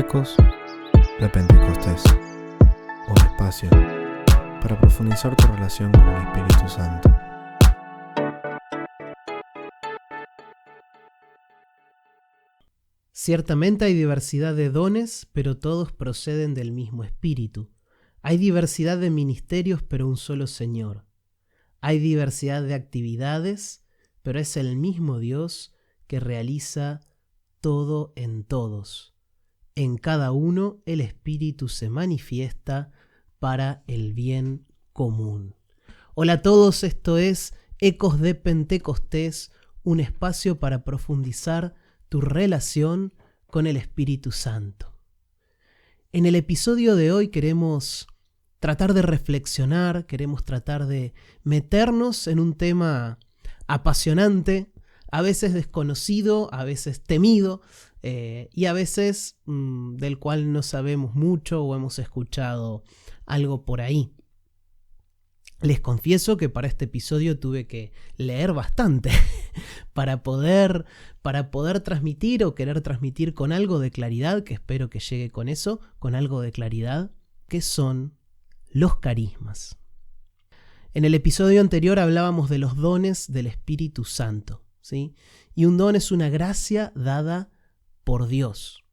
Ecos de Pentecostés, un espacio para profundizar tu relación con el Espíritu Santo. Ciertamente hay diversidad de dones, pero todos proceden del mismo Espíritu. Hay diversidad de ministerios, pero un solo Señor. Hay diversidad de actividades, pero es el mismo Dios que realiza todo en todos. En cada uno el Espíritu se manifiesta para el bien común. Hola a todos, esto es Ecos de Pentecostés, un espacio para profundizar tu relación con el Espíritu Santo. En el episodio de hoy queremos tratar de reflexionar, queremos tratar de meternos en un tema apasionante, a veces desconocido, a veces temido, y a veces del cual no sabemos mucho o hemos escuchado algo por ahí. Les confieso que para este episodio tuve que leer bastante para poder transmitir o querer transmitir con algo de claridad, que espero que llegue con eso, con algo de claridad, que son los carismas. En el episodio anterior hablábamos de los dones del Espíritu Santo, ¿sí? Y un don es una gracia dada por Dios.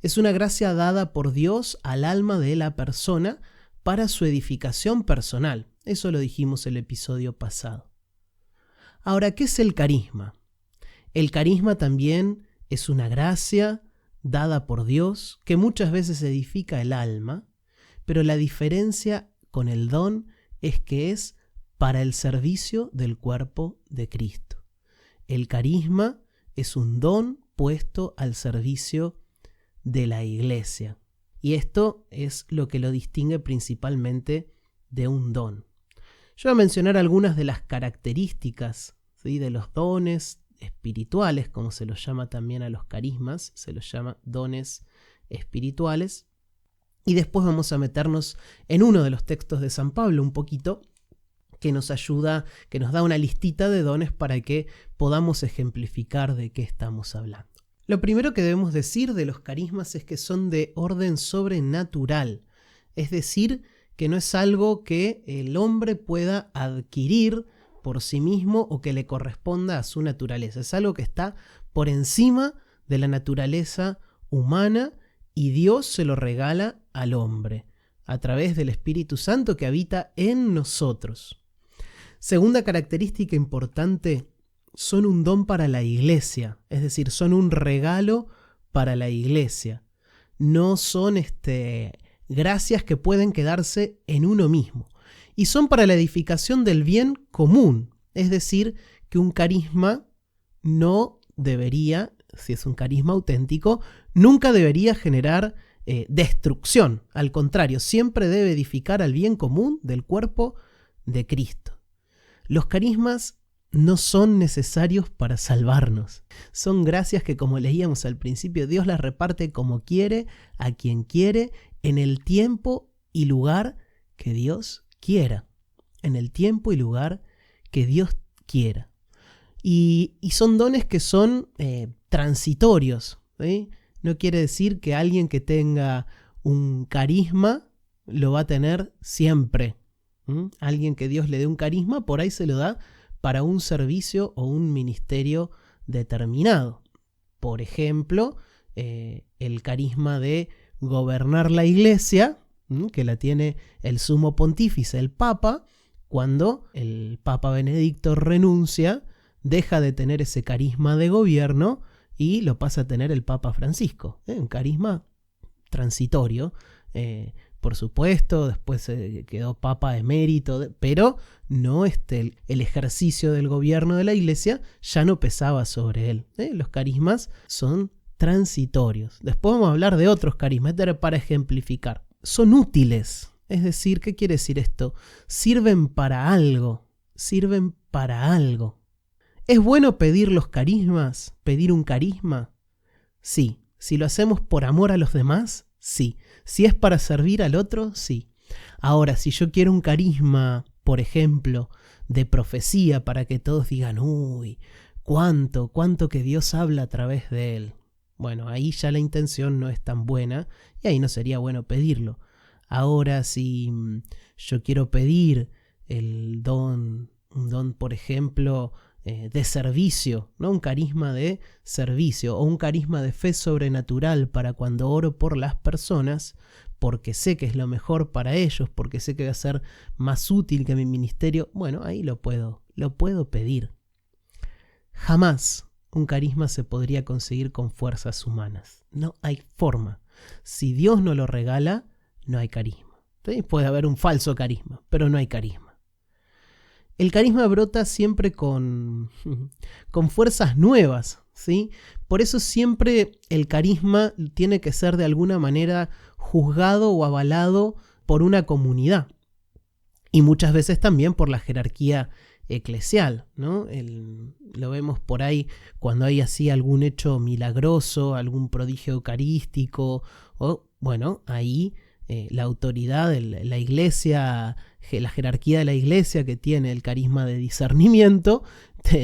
Es una gracia dada por Dios al alma de la persona para su edificación personal. Eso lo dijimos el episodio pasado. Ahora, ¿qué es el carisma? El carisma también es una gracia dada por Dios que muchas veces edifica el alma, pero la diferencia con el don es que es para el servicio del cuerpo de Cristo. El carisma es un don puesto al servicio de la iglesia. Y esto es lo que lo distingue principalmente de un don. Yo voy a mencionar algunas de las características, ¿sí?, de los dones espirituales, como se los llama también a los carismas, se los llama dones espirituales. Y después vamos a meternos en uno de los textos de San Pablo un poquito, que nos ayuda, que nos da una listita de dones para que podamos ejemplificar de qué estamos hablando. Lo primero que debemos decir de los carismas es que son de orden sobrenatural, es decir, que no es algo que el hombre pueda adquirir por sí mismo o que le corresponda a su naturaleza. Es algo que está por encima de la naturaleza humana y Dios se lo regala al hombre a través del Espíritu Santo que habita en nosotros. Segunda característica importante, son un don para la iglesia, es decir, son un regalo para la iglesia. No son gracias que pueden quedarse en uno mismo. Y son para la edificación del bien común, es decir, que un carisma no debería, si es un carisma auténtico, nunca debería generar destrucción. Al contrario, siempre debe edificar al bien común del cuerpo de Cristo. Los carismas no son necesarios para salvarnos. Son gracias que, como leíamos al principio, Dios las reparte como quiere, a quien quiere, en el tiempo y lugar que Dios quiera. En el tiempo y lugar que Dios quiera. Y son dones que son transitorios, ¿sí? No quiere decir que alguien que tenga un carisma lo va a tener siempre. Alguien que Dios le dé un carisma, por ahí se lo da para un servicio o un ministerio determinado. Por ejemplo, el carisma de gobernar la iglesia, que la tiene el sumo pontífice, el Papa. Cuando el Papa Benedicto renuncia, deja de tener ese carisma de gobierno y lo pasa a tener el Papa Francisco. Un carisma transitorio. Por supuesto, después quedó Papa emérito, pero no el ejercicio del gobierno de la iglesia ya no pesaba sobre él. Los carismas son transitorios. Después vamos a hablar de otros carismas para ejemplificar. Son útiles. Es decir, ¿qué quiere decir esto? Sirven para algo. Sirven para algo. ¿Es bueno pedir los carismas? ¿Pedir un carisma? Sí. Si lo hacemos por amor a los demás, sí. Si es para servir al otro, sí. Ahora, si yo quiero un carisma, por ejemplo, de profecía para que todos digan, uy, cuánto que Dios habla a través de él. bueno, ahí ya la intención no es tan buena y ahí no sería bueno pedirlo. Ahora, si yo quiero pedir un don, por ejemplo, de servicio, ¿no? Un carisma de servicio o un carisma de fe sobrenatural para cuando oro por las personas, porque sé que es lo mejor para ellos, porque sé que va a ser más útil que mi ministerio, bueno, ahí lo puedo pedir. Jamás un carisma se podría conseguir con fuerzas humanas. No hay forma. Si Dios no lo regala, no hay carisma. ¿Sí? Puede haber un falso carisma, pero no hay carisma. El carisma brota siempre con fuerzas nuevas, ¿sí? Por eso siempre el carisma tiene que ser de alguna manera juzgado o avalado por una comunidad. Y muchas veces también por la jerarquía eclesial, ¿no? Lo vemos por ahí cuando hay así algún hecho milagroso, algún prodigio eucarístico, o bueno, ahí la autoridad de la iglesia, la jerarquía de la iglesia que tiene el carisma de discernimiento,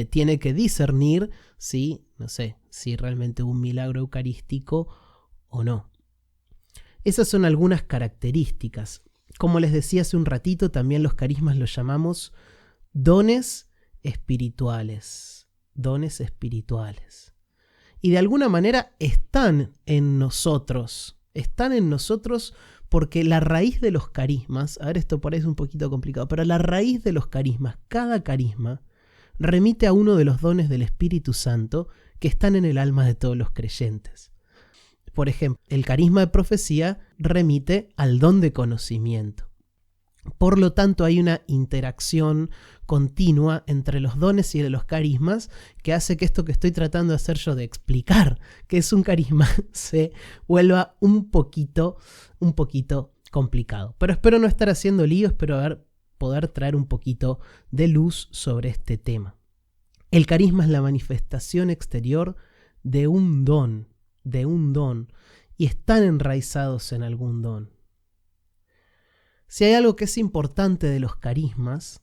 tiene que discernir si, no sé, si realmente hubo un milagro eucarístico o no. Esas son algunas características. Como les decía hace un ratito, también los carismas los llamamos dones espirituales. Dones espirituales. Y de alguna manera están en nosotros. Están en nosotros porque la raíz de los carismas, a ver, esto parece un poquito complicado, pero la raíz de los carismas, cada carisma, remite a uno de los dones del Espíritu Santo que están en el alma de todos los creyentes. Por ejemplo, el carisma de profecía remite al don de conocimiento. Por lo tanto, hay una interacción continua entre los dones y los carismas que hace que esto que estoy tratando de hacer yo de explicar que es un carisma se vuelva un poquito complicado. Pero espero no estar haciendo lío, espero poder traer un poquito de luz sobre este tema. El carisma es la manifestación exterior de un don, y están enraizados en algún don. Si hay algo que es importante de los carismas,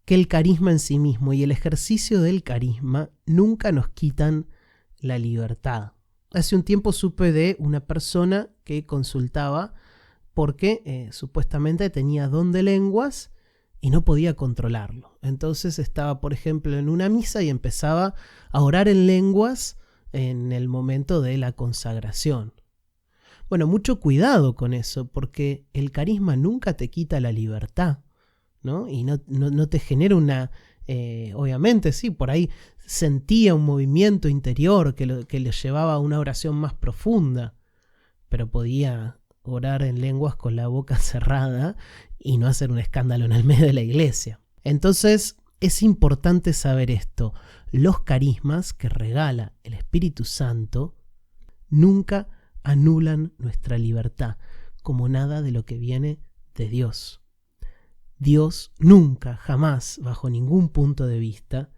que el carisma en sí mismo y el ejercicio del carisma nunca nos quitan la libertad. Hace un tiempo supe de una persona que consultaba porque supuestamente tenía don de lenguas y no podía controlarlo. Entonces estaba, por ejemplo, en una misa y empezaba a orar en lenguas en el momento de la consagración. Bueno, mucho cuidado con eso, porque el carisma nunca te quita la libertad, ¿no? Y no te genera una... obviamente, sí, por ahí sentía un movimiento interior que le llevaba a una oración más profunda, pero podía orar en lenguas con la boca cerrada y no hacer un escándalo en el medio de la iglesia. Entonces, es importante saber esto. Los carismas que regala el Espíritu Santo nunca anulan nuestra libertad, como nada de lo que viene de Dios. Dios nunca, jamás, bajo ningún punto de vista,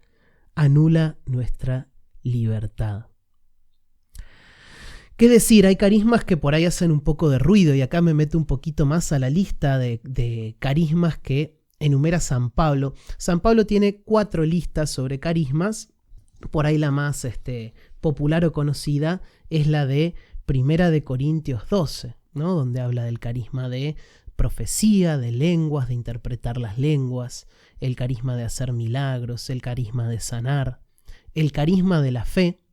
anula nuestra libertad. ¿Qué decir? Hay carismas que por ahí hacen un poco de ruido y acá me meto un poquito más a la lista de carismas que enumera San Pablo. San Pablo tiene 4 listas sobre carismas. Por ahí la más popular o conocida es la de Primera de Corintios 12, ¿no? Donde habla del carisma de profecía, de lenguas, de interpretar las lenguas, el carisma de hacer milagros, el carisma de sanar, el carisma de la fe.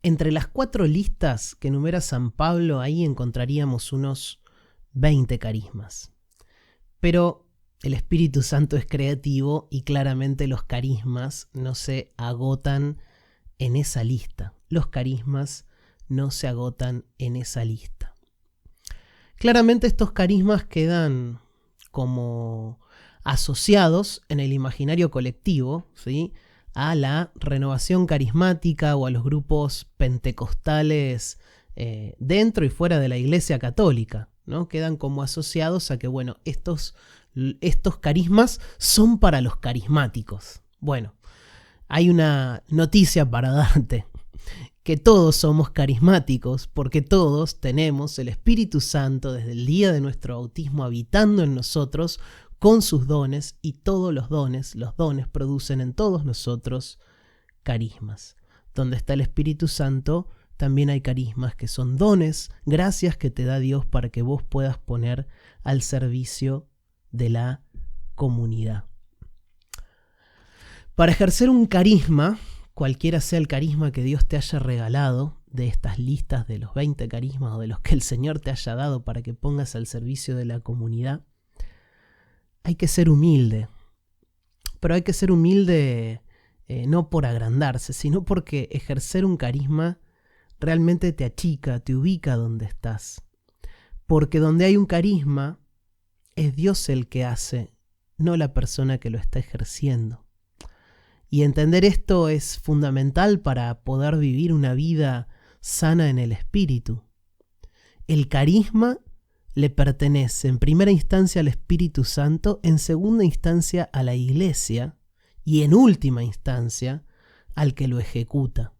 Entre las 4 listas que enumera San Pablo, ahí encontraríamos unos 20 carismas. Pero el Espíritu Santo es creativo y claramente los carismas no se agotan en esa lista. Los carismas no se agotan en esa lista. Claramente estos carismas quedan como asociados en el imaginario colectivo, ¿sí?, a la renovación carismática o a los grupos pentecostales dentro y fuera de la Iglesia Católica, ¿no? Quedan como asociados a que, bueno, estos carismas son para los carismáticos. Bueno, hay una noticia para darte, que todos somos carismáticos porque todos tenemos el Espíritu Santo desde el día de nuestro bautismo habitando en nosotros con sus dones, y todos los dones producen en todos nosotros carismas. Donde está el Espíritu Santo también hay carismas que son dones, gracias que te da Dios para que vos puedas poner al servicio de la comunidad. Para ejercer un carisma, cualquiera sea el carisma que Dios te haya regalado, de estas listas de los 20 carismas o de los que el Señor te haya dado para que pongas al servicio de la comunidad, hay que ser humilde. Pero hay que ser humilde no por agrandarse, sino porque ejercer un carisma realmente te achica, te ubica donde estás. Porque donde hay un carisma, es Dios el que hace, no la persona que lo está ejerciendo. Y entender esto es fundamental para poder vivir una vida sana en el espíritu. El carisma le pertenece en primera instancia al Espíritu Santo, en segunda instancia a la Iglesia y en última instancia al que lo ejecuta.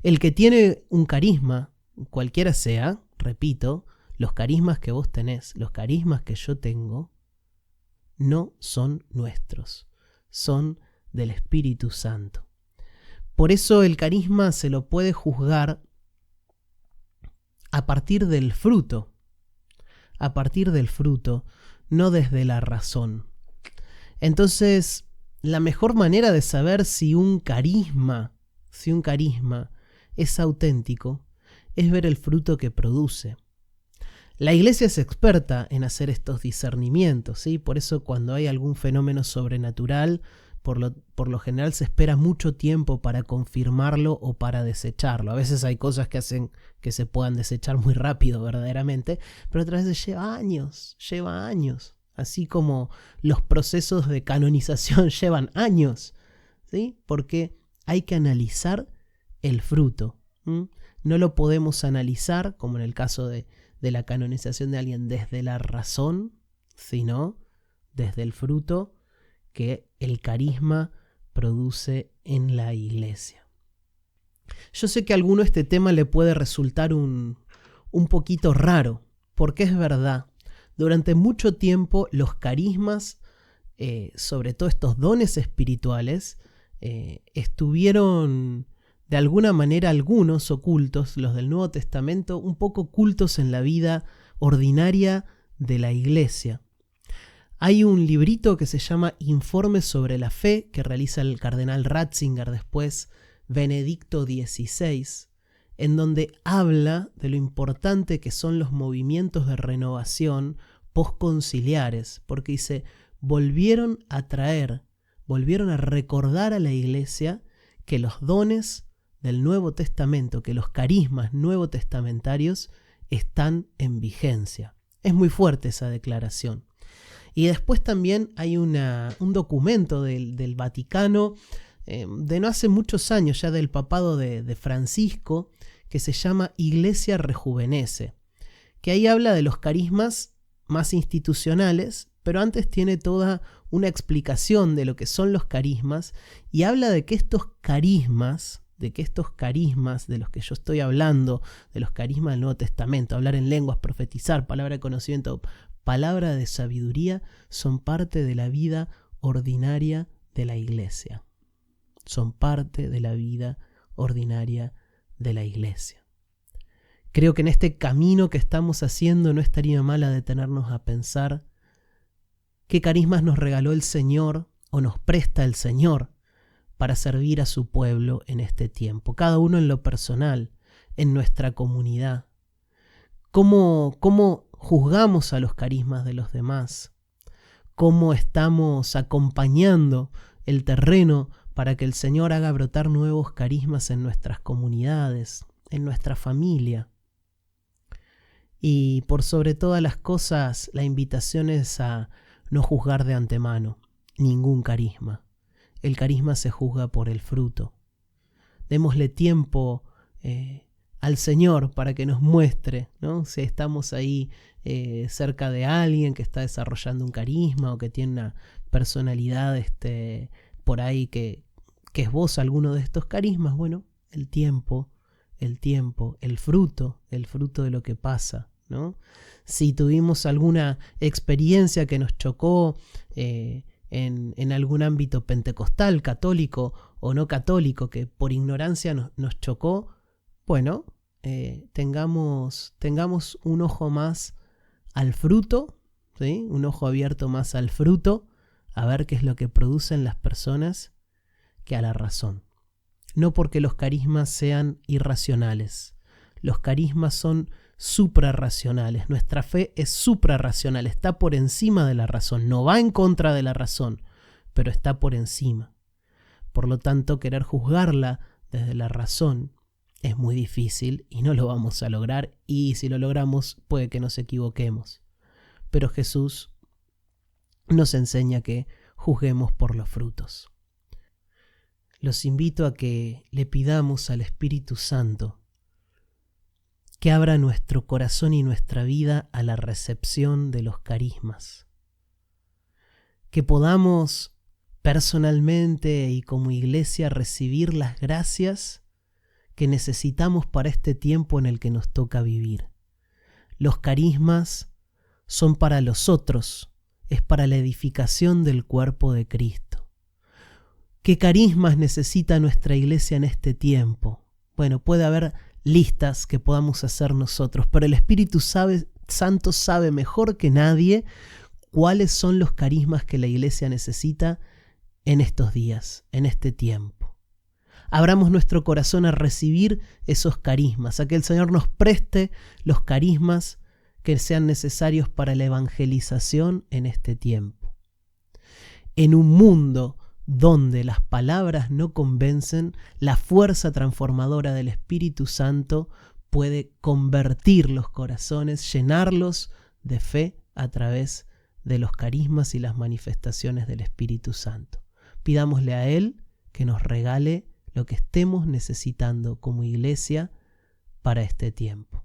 El que tiene un carisma, cualquiera sea, repito, los carismas que vos tenés, los carismas que yo tengo, no son nuestros, son del Espíritu Santo. Por eso el carisma se lo puede juzgar a partir del fruto, no desde la razón. Entonces, la mejor manera de saber si un carisma es auténtico es ver el fruto que produce. La Iglesia es experta en hacer estos discernimientos, ¿sí? Por eso cuando hay algún fenómeno sobrenatural, por lo general se espera mucho tiempo para confirmarlo o para desecharlo. A veces hay cosas que hacen que se puedan desechar muy rápido verdaderamente, pero otras veces lleva años. Así como los procesos de canonización llevan años, ¿sí? Porque hay que analizar el fruto. No lo podemos analizar, como en el caso de la canonización de alguien, desde la razón, sino desde el fruto que el carisma produce en la Iglesia. Yo sé que a alguno este tema le puede resultar un poquito raro, porque es verdad, durante mucho tiempo los carismas, sobre todo estos dones espirituales, estuvieron de alguna manera algunos ocultos, los del Nuevo Testamento, un poco ocultos en la vida ordinaria de la Iglesia. Hay un librito que se llama Informes sobre la Fe, que realiza el cardenal Ratzinger, después Benedicto XVI, en donde habla de lo importante que son los movimientos de renovación postconciliares, porque dice, volvieron a recordar a la Iglesia que los dones del Nuevo Testamento, que los carismas nuevo testamentarios están en vigencia. Es muy fuerte esa declaración. Y después también hay un documento del Vaticano de no hace muchos años, ya del papado de Francisco, que se llama Iglesia Rejuvenece, que ahí habla de los carismas más institucionales, pero antes tiene toda una explicación de lo que son los carismas y habla de que estos carismas de los que yo estoy hablando, de los carismas del Nuevo Testamento, hablar en lenguas, profetizar, palabra de conocimiento, palabra de sabiduría, son parte de la vida ordinaria de la Iglesia. Son parte de la vida ordinaria de la Iglesia. Creo que en este camino que estamos haciendo no estaría mal a detenernos a pensar qué carismas nos regaló el Señor o nos presta el Señor para servir a su pueblo en este tiempo, cada uno en lo personal, en nuestra comunidad. ¿Cómo juzgamos a los carismas de los demás? ¿Cómo estamos acompañando el terreno para que el Señor haga brotar nuevos carismas en nuestras comunidades, en nuestra familia? Y por sobre todas las cosas, la invitación es a no juzgar de antemano ningún carisma. El carisma se juzga por el fruto. Démosle tiempo al Señor para que nos muestre, ¿no? Si estamos ahí cerca de alguien que está desarrollando un carisma o que tiene una personalidad por ahí que esboza alguno de estos carismas, bueno, el tiempo, el fruto de lo que pasa, ¿no? Si tuvimos alguna experiencia que nos chocó en algún ámbito pentecostal, católico o no católico, que por ignorancia nos chocó, bueno, tengamos un ojo más al fruto, ¿sí? Un ojo abierto más al fruto, a ver qué es lo que producen las personas, que a la razón. No porque los carismas sean irracionales. Los carismas son suprarracionales. Nuestra fe es suprarracional, está por encima de la razón. No va en contra de la razón, pero está por encima. Por lo tanto, querer juzgarla desde la razón es muy difícil y no lo vamos a lograr. Y si lo logramos, puede que nos equivoquemos. Pero Jesús nos enseña que juzguemos por los frutos. Los invito a que le pidamos al Espíritu Santo que abra nuestro corazón y nuestra vida a la recepción de los carismas. Que podamos personalmente y como iglesia recibir las gracias que necesitamos para este tiempo en el que nos toca vivir. Los carismas son para los otros, es para la edificación del cuerpo de Cristo. ¿Qué carismas necesita nuestra iglesia en este tiempo? Bueno, puede haber listas que podamos hacer nosotros, pero el Espíritu Santo sabe mejor que nadie cuáles son los carismas que la iglesia necesita en estos días, en este tiempo. Abramos nuestro corazón a recibir esos carismas, a que el Señor nos preste los carismas que sean necesarios para la evangelización en este tiempo. En un mundo donde las palabras no convencen, la fuerza transformadora del Espíritu Santo puede convertir los corazones, llenarlos de fe a través de los carismas y las manifestaciones del Espíritu Santo. Pidámosle a Él que nos regale lo que estemos necesitando como iglesia para este tiempo.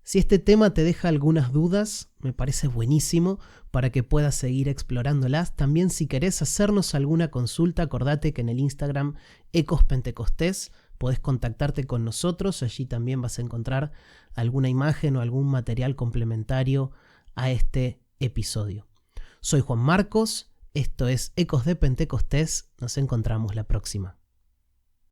Si este tema te deja algunas dudas, me parece buenísimo para que puedas seguir explorándolas. También si querés hacernos alguna consulta, acordate que en el Instagram Ecos Pentecostés podés contactarte con nosotros. Allí también vas a encontrar alguna imagen o algún material complementario a este episodio. Soy Juan Marcos, esto es Ecos de Pentecostés. Nos encontramos la próxima.